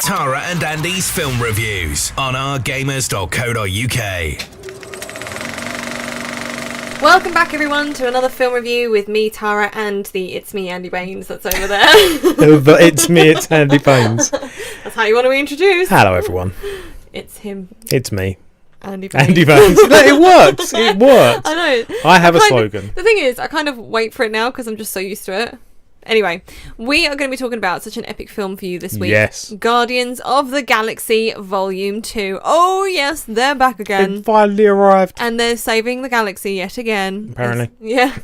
Tara and Andy's film reviews on OurGamers.co.uk. Welcome back, everyone, to another film review with me, Tara, and the It's Me, Andy Baines that's over there. It's me, it's Andy Baines. That's how you want to be introduced. Hello, everyone. It's him. It's me. Andy Baines. Andy Baines. No, it works. It works. I know. I have a slogan. The thing is, I kind of wait for it now because I'm just so used to it. Anyway, we are going to be talking about such an epic film for you this week. Yes. Guardians of the Galaxy Volume 2. Oh, yes, they're back again. It finally arrived. And they're saving the galaxy yet again. Apparently. Yeah.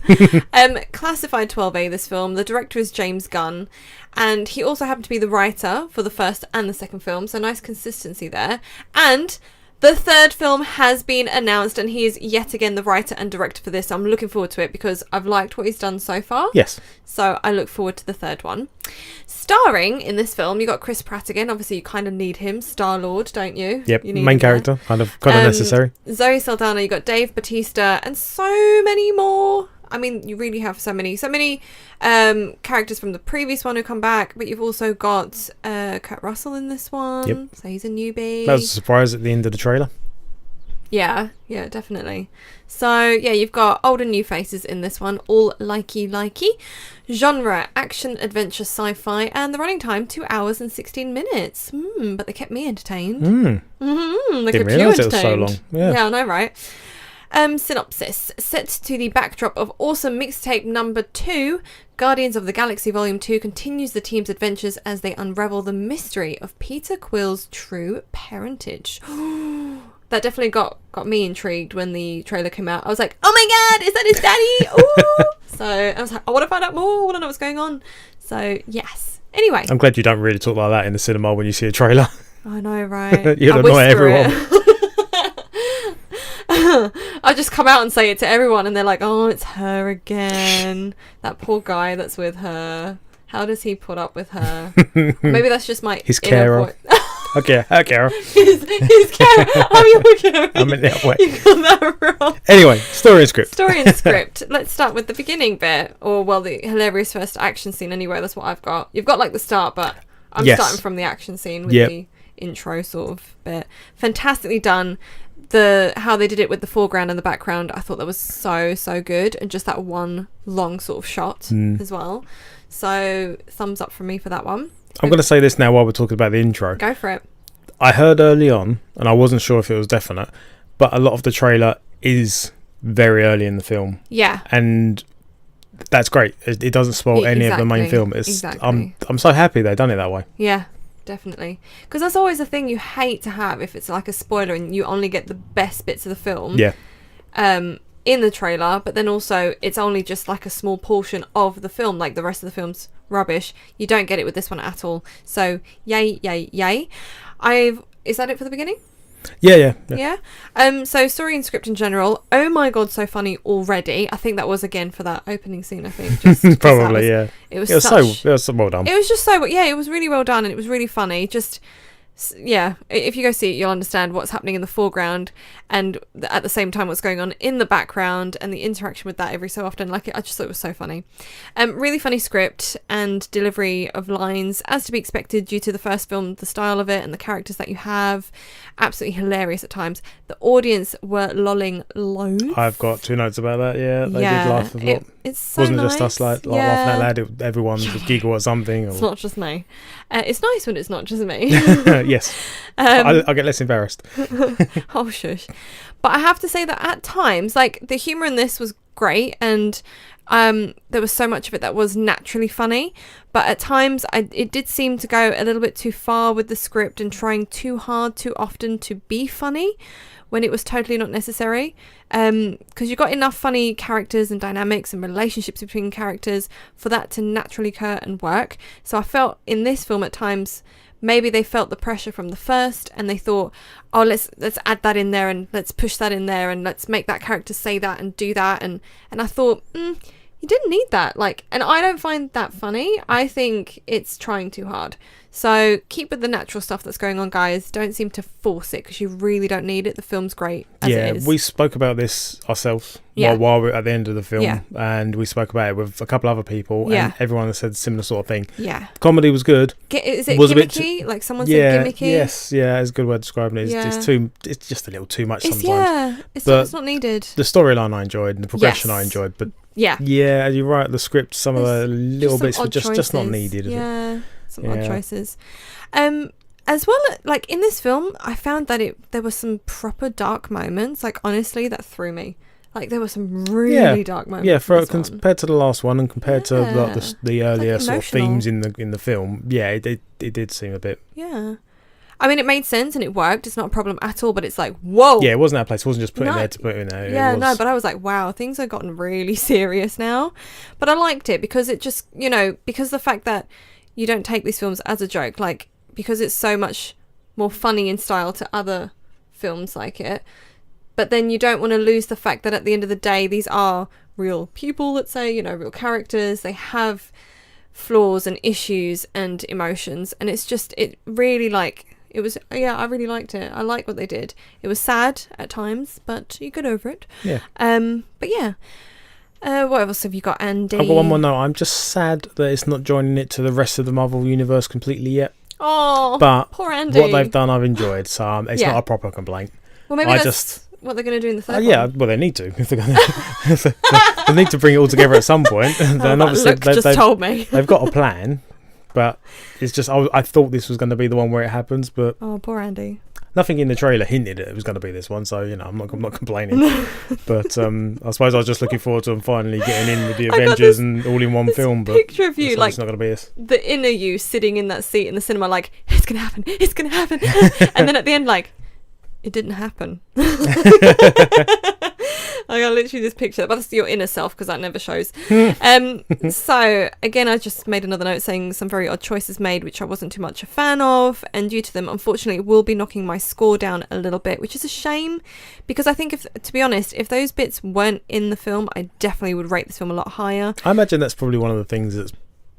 Classified 12A, this film. The director is James Gunn. And he also happened to be the writer for the first and the second film. So nice consistency there. And the third film has been announced, and he is yet again the writer and director for this. I'm looking forward to it because I've liked what he's done so far. Yes. So I look forward to the third one. Starring in this film, you got Chris Pratt again. Obviously, you kind of need him. Star-Lord, don't you? Yep, you need main character. Kind of necessary. Zoe Saldana, you got Dave Bautista, and so many more. I mean, you really have so many characters from the previous one who come back, but you've also got Kurt Russell in this one. Yep. So he's a newbie. That was a surprise at the end of the trailer. Yeah, definitely. So, yeah, you've got old and new faces in this one, all likey. Genre, action, adventure, sci-fi, and the running time, 2 hours and 16 minutes. But they kept me entertained. They Didn't kept you realise it was so entertained. long. Yeah, I know, right? Synopsis. Set to the backdrop of awesome mixtape number 2, Guardians of the Galaxy Volume 2 continues the team's adventures as they unravel the mystery of Peter Quill's true parentage. That definitely got me intrigued when the trailer came out. I was like, oh my god, is that his daddy? Ooh! So I was like, I want to find out more. I want to know what's going on. So, yes. Anyway. I'm glad you don't really talk like that in the cinema when you see a trailer. I know, right? You'd annoy everyone. I just come out and say it to everyone and they're like, oh, it's her again. That poor guy that's with her. How does he put up with her? Maybe that's just my his carer. Okay, her carer. His carer. I'm your carer. I meant that way. You got that wrong. Anyway, story and script. Let's start with the beginning bit, or well, the hilarious first action scene. Anyway, that's what I've got. You've got like the start, but I'm starting from the action scene with the intro sort of bit. Fantastically done. How they did it with the foreground and the background, I thought that was so good, and just that one long sort of shot as well. So thumbs up from me for that one. I'm going to say this now while we're talking about the intro. Go for it. I heard early on, and I wasn't sure if it was definite, but a lot of the trailer is very early in the film. Yeah. And that's great. It doesn't spoil any of the main film. I'm so happy they've done it that way. Yeah, definitely. Because that's always a thing you hate to have if it's like a spoiler and you only get the best bits of the film. Yeah. In the trailer, but then also it's only just like a small portion of the film, like the rest of the film's rubbish. You don't get it with this one at all. So yay. Is that it for the beginning? Yeah. So story and script in general, oh my god, so funny already. I think that was again for that opening scene, I think. Probably. It was so well done. It was just so, it was really well done, and it was really funny. Just, yeah, if you go see it, you'll understand what's happening in the foreground and at the same time what's going on in the background, and the interaction with that every so often. I just thought it was so funny. Really funny script and delivery of lines, as to be expected due to the first film, the style of it and the characters that you have. Absolutely hilarious at times. The audience were lolling loads. I've got 2 notes about that. Yeah, they did laugh a lot. It's so wasn't nice. just us laughing out loud. Everyone would giggle at something. It's not just me. It's nice when it's not just me. Yes. I get less embarrassed. Oh, shush. But I have to say that at times, like, the humour in this was great, and there was so much of it that was naturally funny, but at times it did seem to go a little bit too far with the script and trying too hard too often to be funny when it was totally not necessary, because you got enough funny characters and dynamics and relationships between characters for that to naturally occur and work. So I felt in this film at times maybe they felt the pressure from the first and they thought, oh, let's add that in there and let's push that in there and let's make that character say that and do that, and I thought you didn't need that. Like, and I don't find that funny. I think it's trying too hard. So keep with the natural stuff that's going on, guys. Don't seem to force it because you really don't need it. The film's great as it is. We spoke about this ourselves while we're at the end of the film, and we spoke about it with a couple other people, and everyone said a similar sort of thing. Yeah, the comedy was good. Is it gimmicky? Like someone said gimmicky? Yes, it's a good way of describing it. It's just a little too much sometimes. Yeah, it's not needed. The storyline I enjoyed, and the progression I enjoed, but you're right. The script, some of the little bits were just not needed. Some odd choices. As well, like in this film, I found that there were some proper dark moments. Like honestly, that threw me. Like there were some really dark moments. Yeah, compared to the last one and compared to like, the earlier sort of themes in the film, it did seem a bit. Yeah. I mean, it made sense and it worked. It's not a problem at all, but it's like, whoa. Yeah, it wasn't that place. It wasn't just put in there to put in there. Yeah, no, but I was like, wow, things have gotten really serious now. But I liked it because it just, because the fact that you don't take these films as a joke, like, because it's so much more funny in style to other films like it. But then you don't want to lose the fact that at the end of the day, these are real people, let's say, real characters. They have flaws and issues and emotions. And it's just, it really it was, I really liked it. I like what they did. It was sad at times, but you get over it. Yeah. But yeah. What else have you got, Andy? I've got one more note. I'm just sad that it's not joining it to the rest of the Marvel Universe completely yet. Oh, but poor Andy. What they've done, I've enjoyed. So it's not a proper complaint. Well, maybe that's what they're going to do in the third one. Yeah, well, they need to. If they're gonna, they need to bring it all together at some point. Then obviously they've told me. They've got a plan. But it's just, I thought this was going to be the one where it happens, but... Oh, poor Andy. Nothing in the trailer hinted it was going to be this one, so, I'm not complaining. But I suppose I was just looking forward to them finally getting in with the Avengers and all in one film. But picture of you, like, it's not going to be this. The inner you sitting in that seat in the cinema, like, it's going to happen, it's going to happen. And then at the end, like, it didn't happen. I got literally this picture, but that's your inner self because that never shows. So again, I just made another note saying some very odd choices made, which I wasn't too much a fan of, and due to them, unfortunately, it will be knocking my score down a little bit, which is a shame because I think, to be honest, if those bits weren't in the film, I definitely would rate this film a lot higher. I imagine that's probably one of the things that's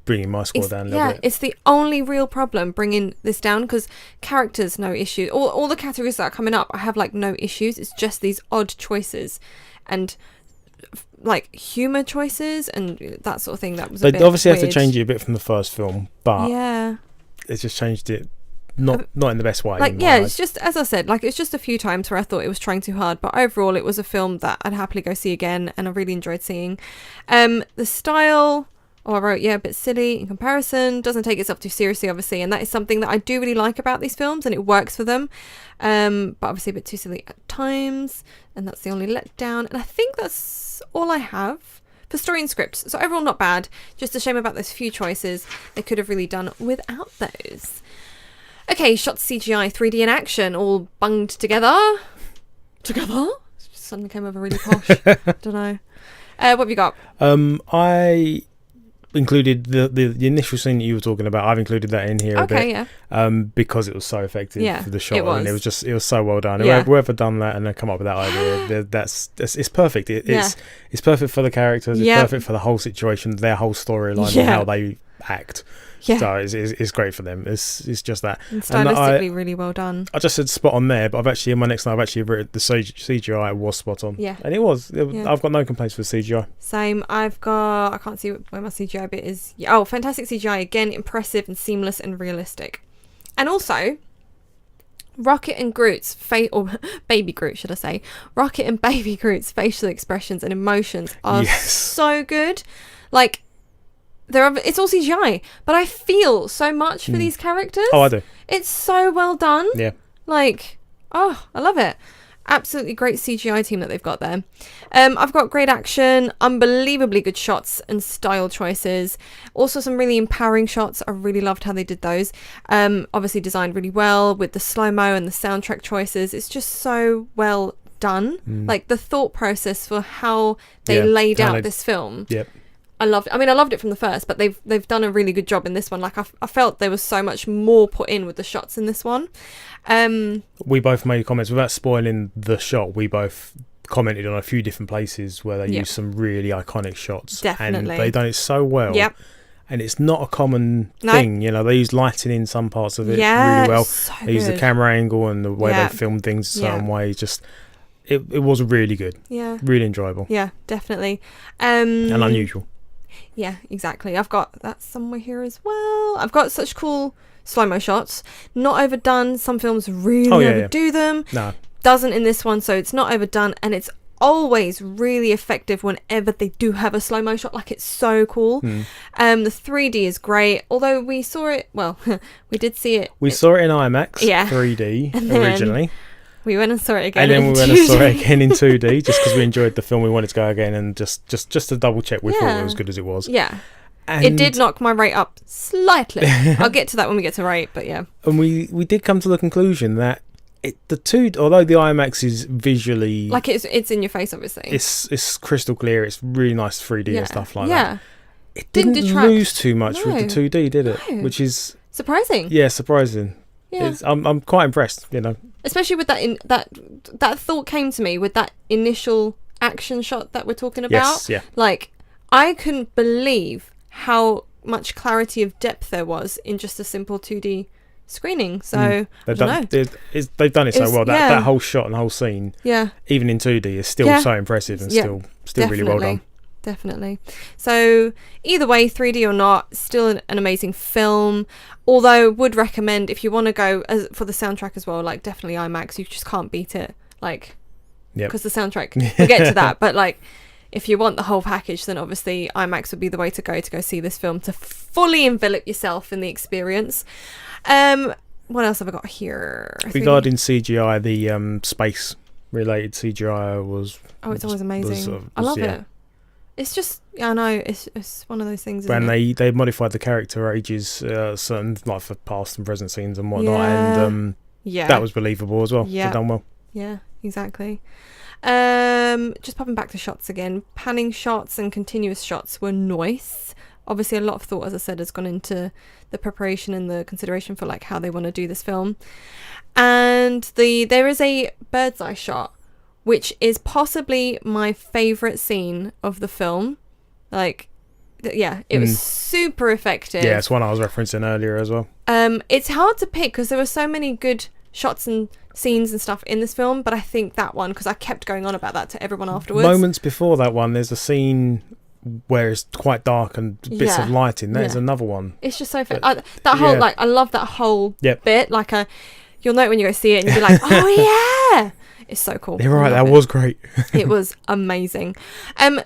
bringing my score down a little bit. Yeah, it's the only real problem bringing this down because characters, no issue. All the categories that are coming up, I have like no issues. It's just these odd choices and like humor choices and that sort of thing. That was a bit obviously weird. Have to change it a bit from the first film, but it's just changed it not in the best way. Like it's just, as I said, like it's just a few times where I thought it was trying too hard, but overall it was a film that I'd happily go see again and I really enjoyed seeing. The style, I wrote, a bit silly in comparison, doesn't take itself too seriously, obviously, and that is something that I do really like about these films, and it works for them, but obviously a bit too silly at times, and that's the only letdown, and I think that's all I have for story and scripts. So overall not bad, just a shame about those few choices. They could have really done without those. Okay, shots, CGI, 3D and action, all bunged together? Suddenly came over really posh. Don't know. What have you got? I included the initial scene that you were talking about. I've included that in here a bit, because it was so effective for the shot, and it was so well done. Whoever done that and then come up with that idea, it's perfect. It's perfect for the characters. It's perfect for the whole situation, their whole storyline, and how they act. So it's great for them. It's just that. And stylistically really well done. I just said spot on there, but I've actually, in my next note, I've actually written the CGI was spot on. Yeah. And it was. I've got no complaints with CGI. Same. I can't see where my CGI bit is. Oh, fantastic CGI. Again, impressive and seamless and realistic. And also, Rocket and Groot's or Baby Groot, should I say? Rocket and Baby Groot's facial expressions and emotions are so good. Like, it's all CGI, but I feel so much for these characters. Oh, I do. It's so well done. Yeah. Like, I love it. Absolutely great CGI team that they've got there. I've got great action, unbelievably good shots and style choices. Also some really empowering shots. I really loved how they did those. Obviously designed really well with the slow-mo and the soundtrack choices. It's just so well done. Like the thought process for how they laid out this film. Yep. I loved it. I mean, I loved it from the first, but they've done a really good job in this one. Like, I felt there was so much more put in with the shots in this one. We both made comments without spoiling the shot. We both commented on a few different places where they use some really iconic shots. Definitely. And they've done it so well. Yep. And it's not a common thing, you know. They use lighting in some parts of it really well. So they use the camera angle and the way they film things a certain way. Just it was really good. Yeah, really enjoyable. Yeah, definitely. And unusual. Yeah, exactly. I've got that somewhere here as well. I've got such cool slow-mo shots. Not overdone. Some films really overdo them. No, doesn't in this one. So it's not overdone, and it's always really effective whenever they do have a slow-mo shot. Like, it's so cool. The 3D is great, although we saw it, well, we did see it, we saw it in IMAX 3D originally. We went and saw it again, and then we went and saw it again in 2D just because we enjoyed the film. We wanted to go again and just to double check we thought it was good as it was. And it did knock my rate up slightly. I'll get to that when we get to rate, but yeah. And we did come to the conclusion that although the IMAX is visually like it's in your face, obviously it's crystal clear, it's really nice 3D and stuff like that. It didn't lose too much with the 2D, did it? No. Which is surprising. Yeah, surprising. Yeah, I'm quite impressed. You know, especially with that thought came to me with that initial action shot that we're talking about. Yes, yeah. Like, I couldn't believe how much clarity of depth there was in just a simple 2D screening. So they've done it so well. That whole shot and whole scene, even in 2D, is still so impressive and still really well done. Definitely. So either way, 3D or not, still an amazing film. Although would recommend, if you want to go for the soundtrack as well, like, definitely IMAX. You just can't beat it. Like, because the soundtrack, we'll get to that. But like, if you want the whole package, then obviously IMAX would be the way to go see this film, to fully envelop yourself in the experience. What else have I got here? Regarding CGI, the space related CGI was it's always amazing. I love it. It's just, I know, it's one of those things. And they modified the character ages, certain, like, for past and present scenes and whatnot, and that was believable as well. Yeah, done well. Yeah, exactly. Just popping back to shots again. Panning shots and continuous shots were nice. Obviously, a lot of thought, as I said, has gone into the preparation and the consideration for, like, how they want to do this film. And there is a bird's eye shot, which is possibly my favourite scene of the film. Like, it was super effective. Yeah, it's one I was referencing earlier as well. It's hard to pick because there were so many good shots and scenes and stuff in this film, but I think that one, because I kept going on about that to everyone afterwards. Moments before that one, there's a scene where it's quite dark and bits of lighting. That is another one. It's just so that whole, like, I love that whole bit. Like, you'll know it when you go see it and you'll be like, oh yeah. It's so cool. You're right, that was great. It was amazing.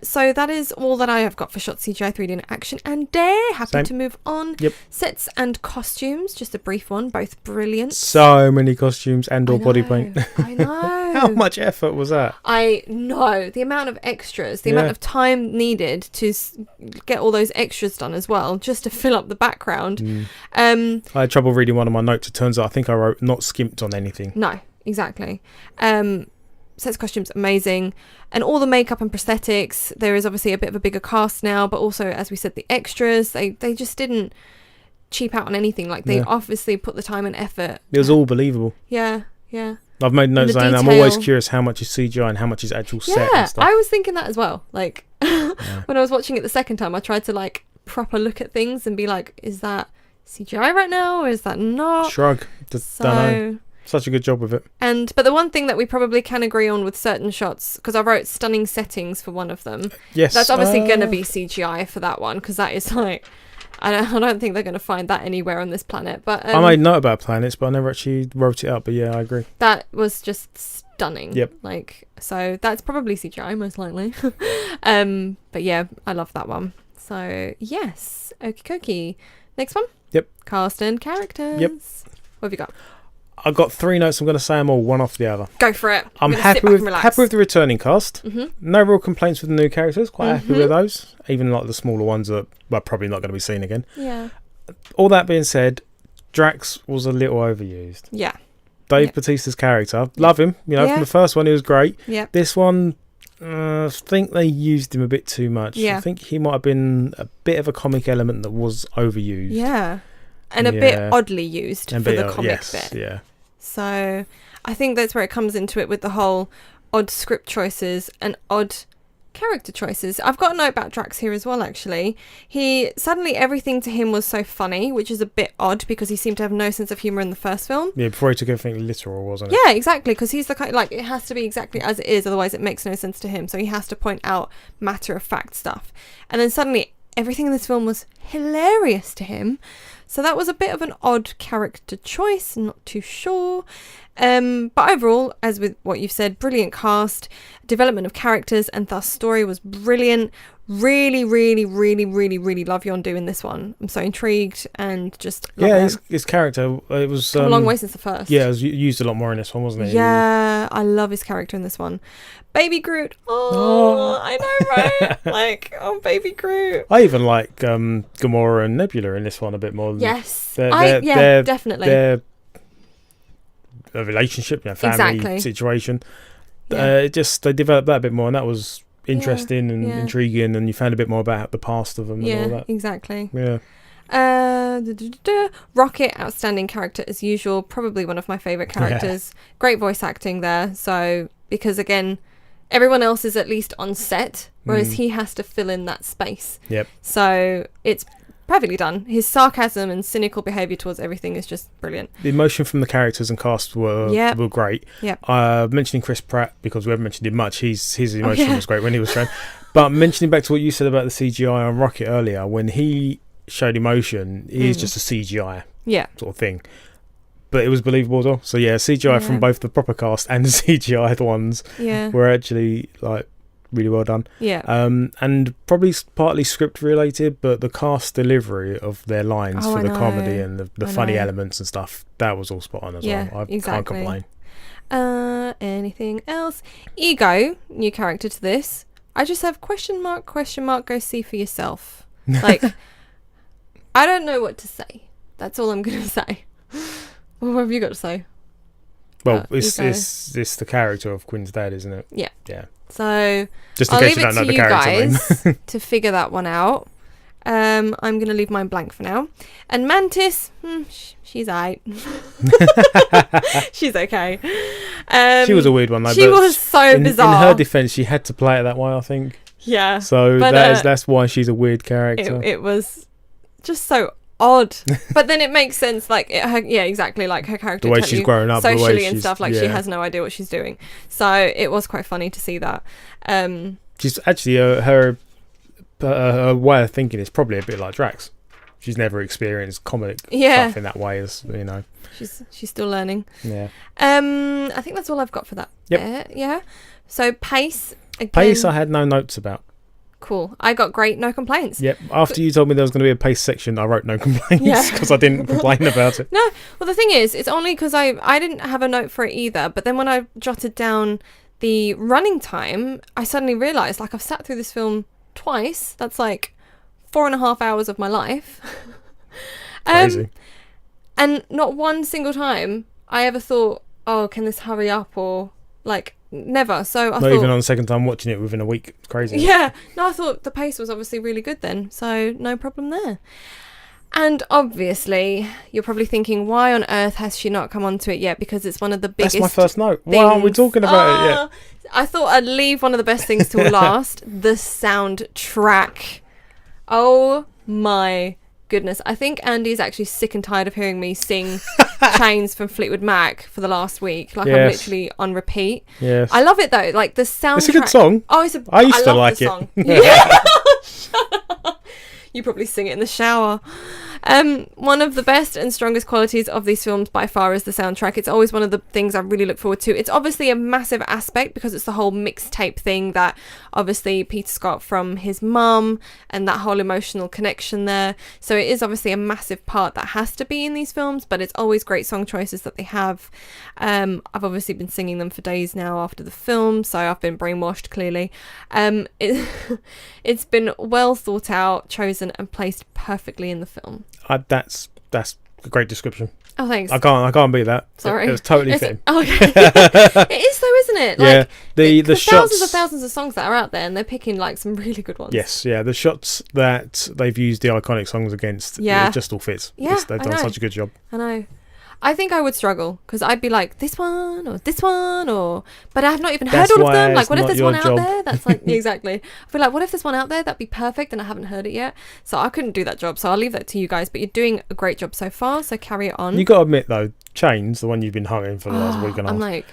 So that is all that I have got for shot CGI 3D and action. And happy to move on. Yep. Sets and costumes, just a brief one, both brilliant. So many costumes and or body paint. I know. How much effort was that? I know. The amount of extras, the amount of time needed to get all those extras done as well, just to fill up the background. I had trouble reading one of my notes. It turns out I think I wrote not skimped on anything. No. Exactly. Sets, costumes, amazing, and all the makeup and prosthetics. There is obviously a bit of a bigger cast now, but also, as we said, the extras, they just didn't cheap out on anything. Like, they obviously put the time and effort. It was all believable. Yeah. I've made notes saying I'm always curious how much is CGI and how much is actual set and stuff. I was thinking that as well. Like, when I was watching it the second time, I tried to, like, proper look at things and be like, is that CGI right now or is that not? Shrug. Don't know. Such a good job with it. But the one thing that we probably can agree on with certain shots, because I wrote stunning settings for one of them. Yes. That's obviously going to be CGI for that one, because that is like, I don't think they're going to find that anywhere on this planet. But I made note about planets, but I never actually wrote it up. But yeah, I agree. That was just stunning. Yep. Like, so that's probably CGI most likely. But yeah, I love that one. So yes, okie dokie. Next one. Yep. Cast and characters. Yep. What have you got? I've got 3 notes. I'm going to say them all one after the other. Go for it. I'm happy with the returning cast. Mm-hmm. No real complaints with the new characters. Quite happy with those. Even like the smaller ones that are probably not going to be seen again. Yeah. All that being said, Drax was a little overused. Yeah. Dave Bautista's character. Love him. You know, from the first one, he was great. Yeah. This one, I think they used him a bit too much. Yeah. I think he might have been a bit of a comic element that was overused. Yeah. And a bit oddly used for the comic bit. Yeah. So I think that's where it comes into it with the whole odd script choices and odd character choices. I've got a note about Drax here as well, actually. Suddenly everything to him was so funny, which is a bit odd because he seemed to have no sense of humour in the first film. Yeah, before he took everything literal, wasn't it? Yeah, exactly, because he's the kind, like, it has to be exactly as it is, otherwise it makes no sense to him, so he has to point out matter-of-fact stuff. And then suddenly everything in this film was hilarious to him, so that was a bit of an odd character choice, not too sure. But overall, as with what you've said, brilliant cast, development of characters, and thus story was brilliant. Really, really, really, really, really love Yondu in this one. I'm so intrigued and just love his character. It was a long way since the first. Yeah, it was used a lot more in this one, wasn't it? Yeah, I love his character in this one. Baby Groot. Oh. I know, right? Like, Baby Groot. I even like Gamora and Nebula in this one a bit more. Yes, they're definitely. They're a relationship, family situation. Yeah. They developed that a bit more, and that was interesting and intriguing, and you found a bit more about the past of them and all that. Exactly. Yeah. Rocket, outstanding character as usual, probably one of my favourite characters. Great voice acting there, so because again, everyone else is at least on set, whereas he has to fill in that space. Yep. So it's perfectly done. His sarcasm and cynical behaviour towards everything is just brilliant. The emotion from the characters and cast were great. Yep. Mentioning Chris Pratt, because we haven't mentioned him much, his emotion was great when he was shown. But mentioning back to what you said about the CGI on Rocket earlier, when he showed emotion, it is just a CGI sort of thing. But it was believable as well. So CGI from both the proper cast and the CGI ones were actually like really well done. Yeah. And probably partly script related, but the cast delivery of their lines for the comedy and the funny elements and stuff, that was all spot on as well. I can't complain. Anything else? Ego, new character to this. I just have question mark, go see for yourself. Like, I don't know what to say. That's all I'm going to say. What have you got to say? Well, it's the character of Quinn's dad, isn't it? Yeah. Yeah. So just in case you don't know the character name. To figure that one out. I'm going to leave mine blank for now. And Mantis, she's aight. She's okay. She was a weird one though. She was so bizarre. In her defence, she had to play it that way, I think. Yeah. So that's why she's a weird character. It was just so odd, but then it makes sense. Like exactly. Like her character, the way she's grown up, socially and stuff. Like she has no idea what she's doing. So it was quite funny to see that. She's actually her way of thinking is probably a bit like Drax. She's never experienced comic stuff in that way, as you know. She's still learning. Yeah. I think that's all I've got for that. Yep. Yeah. So pace. Again, pace, I had no notes about. Cool. I got great, no complaints. Yep. After you told me there was going to be a pace section, I wrote no complaints because I didn't complain about it. No. Well, the thing is, it's only because I didn't have a note for it either. But then when I jotted down the running time, I suddenly realised, like, I've sat through this film twice. That's like 4.5 hours of my life. Crazy. And not one single time I ever thought, oh, can this hurry up, or like, never. So I thought, even on the second time watching it within a week. It's crazy. Yeah. No, I thought the pace was obviously really good then, so no problem there. And obviously, you're probably thinking, why on earth has she not come onto it yet? Because it's one of the biggest. That's my first note. Why aren't we talking about it yet? I thought I'd leave one of the best things till last. The soundtrack. Oh my goodness. I think Andy's actually sick and tired of hearing me sing Chains from Fleetwood Mac for the last week. Like, I'm literally on repeat. Yes. I love it though. Like, the soundtrack. It's a good song. Oh, I used to like it. Song. Yeah. Shut up. You probably sing it in the shower. One of the best and strongest qualities of these films by far is the soundtrack. It's always one of the things I really look forward to. It's obviously a massive aspect because it's the whole mixtape thing that obviously Peter got from his mum and that whole emotional connection there. So it is obviously a massive part that has to be in these films, but it's always great song choices that they have. I've obviously been singing them for days now after the film, so I've been brainwashed clearly. It's been well thought out, chosen and placed perfectly in the film. That's a great description. Oh, thanks. I can't beat that. Sorry, it was totally fitting. Okay. It is though, isn't it? Like, the shots, thousands of songs that are out there, and they're picking like some really good ones. Yes, yeah. The shots that they've used the iconic songs against, it just all fits. Yeah, they've done such a good job. I know. I think I would struggle because I'd be like this one, but I've not even heard all of them. Like, what if there's one out there that's like exactly? I feel like, what if there's one out there that'd be perfect and I haven't heard it yet? So I couldn't do that job. So I'll leave that to you guys. But you're doing a great job so far. So carry it on. You got to admit though, Chains, the one you've been humming for the last week and a half. I'm like,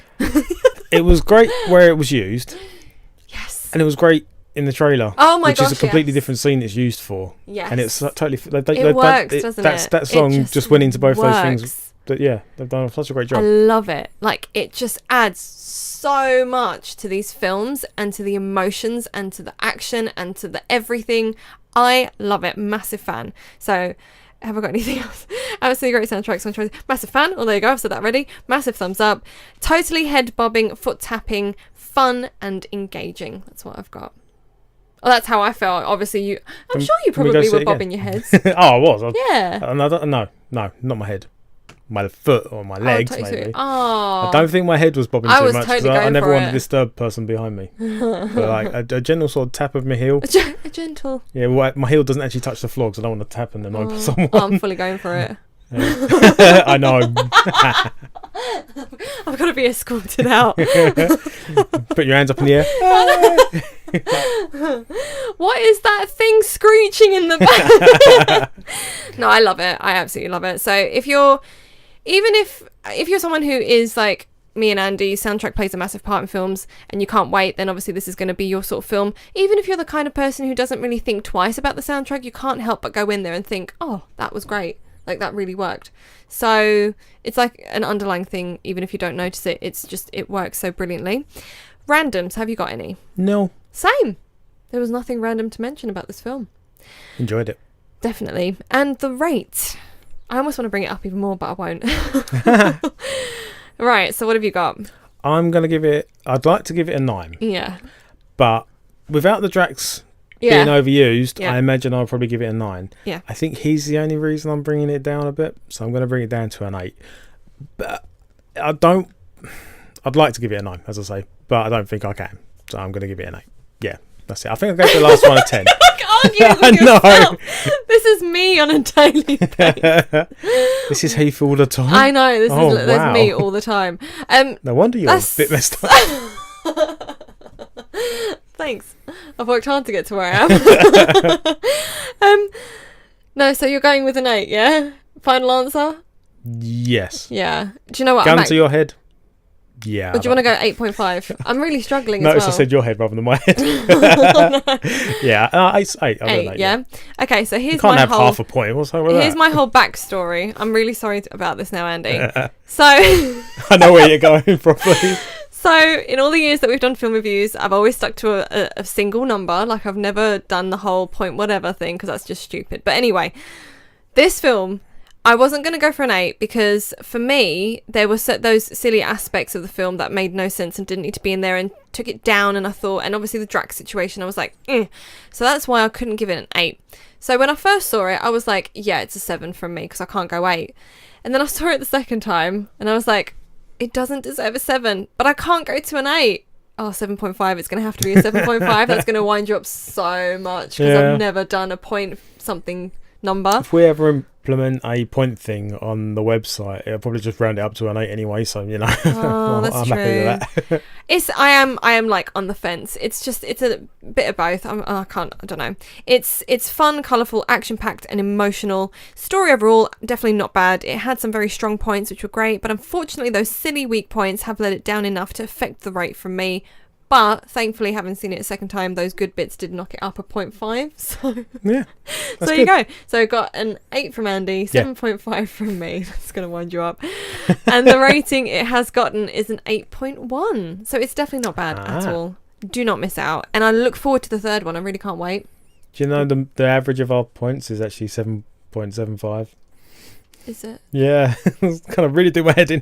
it was great where it was used. Yes. And it was great in the trailer. Oh my gosh, which is a completely different scene it's used for. Yes. And it's totally... It works, doesn't it? That song just went into both works. those things. But yeah, they've done such a great job. I love it. Like, it just adds so much to these films and to the emotions and to the action and to the everything. I love it. Massive fan. So, have I got anything else? Absolutely great soundtrack. So I'm trying to... Massive fan. Oh, there you go. I've said that already. Massive thumbs up. Totally head bobbing, foot tapping, fun and engaging. That's what I've got. Oh, that's how I felt. Obviously, I'm sure you probably were bobbing your heads. Oh, I was. Yeah. No, not my head. My foot or my legs, maybe. Oh. I don't think my head was bobbing too much because I never wanted to disturb the person behind me. But like a gentle sort of tap of my heel. A gentle. Yeah, well, my heel doesn't actually touch the floor because I don't want to tap and then over someone. I'm fully going for it. I know. I've got to be escorted out. Put your hands up in the air. What is that thing screeching in the back? No, I love it. I absolutely love it. So if you're someone who is like me and Andy, soundtrack plays a massive part in films and you can't wait, then obviously this is going to be your sort of film. Even if you're the kind of person who doesn't really think twice about the soundtrack, you can't help but go in there and think, oh, that was great. Like, that really worked. So it's like an underlying thing, even if you don't notice it. It's just, it works so brilliantly. Randoms, have you got any? No. Same. There was nothing random to mention about this film. Enjoyed it. Definitely. And the rate. I almost want to bring it up even more, but I won't. Right, so what have you got? I'd like to give it a 9. Yeah. But without the Drax being overused, I imagine I'll probably give it a 9. Yeah. I think he's the only reason I'm bringing it down a bit, so I'm going to bring it down to an 8. But I'd like to give it a 9, as I say, but I don't think I can. So I'm going to give it an 8. Yeah, that's it. I think I'll go for the last one a 10. Arguing with yourself. This is me on a daily basis. This is how you feel all the time. I know. That's me all the time. No wonder you're a bit messed up. Thanks. I've worked hard to get to where I am. No, so you're going with an 8, yeah? Final answer? Yes. Yeah. Do you know what? Gun to your head. Yeah. Or do you want to go 8.5? I'm really struggling. Notice as well. I said your head rather than my head. Yeah, 8. 8, yeah. Okay, so here's you can't have half a point. What's wrong with here's that? my whole backstory. I'm really sorry about this now, Andy. So I know where you're going properly. So in all the years that we've done film reviews, I've always stuck to a single number. Like, I've never done the whole point whatever thing because that's just stupid. But anyway, this film, I wasn't going to go for an 8 because for me, there were those silly aspects of the film that made no sense and didn't need to be in there and took it down. And I thought, and obviously the Drax situation, I was like, So that's why I couldn't give it an 8. So when I first saw it, I was like, yeah, it's a 7 from me because I can't go 8. And then I saw it the second time and I was like, it doesn't deserve a 7, but I can't go to an 8. Oh, 7.5. It's going to have to be a 7.5. That's going to wind you up so much because I've never done a point something number. If we ever implement a point thing on the website, it'll probably just round it up to an 8 anyway. So I'm that's I'm true. happy with that. I am like on the fence. It's a bit of both. I don't know. It's fun, colourful, action-packed, and emotional. Story overall, definitely not bad. It had some very strong points, which were great, but unfortunately, those silly weak points have let it down enough to affect the rate from me. But thankfully, having seen it a second time, those good bits did knock it up a 0.5. So yeah, so there you go. So I got an 8 from Andy, 7.5 from me. That's going to wind you up. And the rating it has gotten is an 8.1. So it's definitely not bad at all. Do not miss out. And I look forward to the third one. I really can't wait. Do you know the average of our points is actually 7.75? Is it? Yeah, it's kind of really do my head in.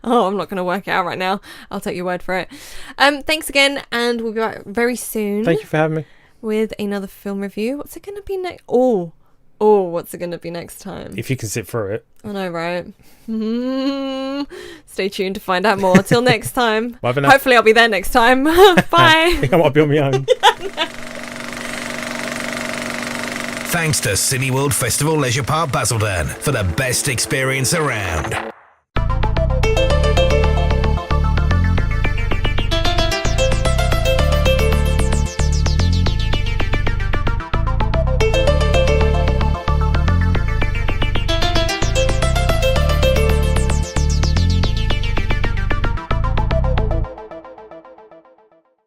Oh, I'm not going to work it out right now. I'll take your word for it. Thanks again, and we'll be back very soon. Thank you for having me. With another film review. What's it going to be next? Oh, what's it going to be next time? If you can sit through it. I know, right? Stay tuned to find out more. Till next time. Bye for now. Hopefully I'll be there next time. Bye. I think I might be on my own. Thanks to Cineworld Festival Leisure Park Basildon for the best experience around.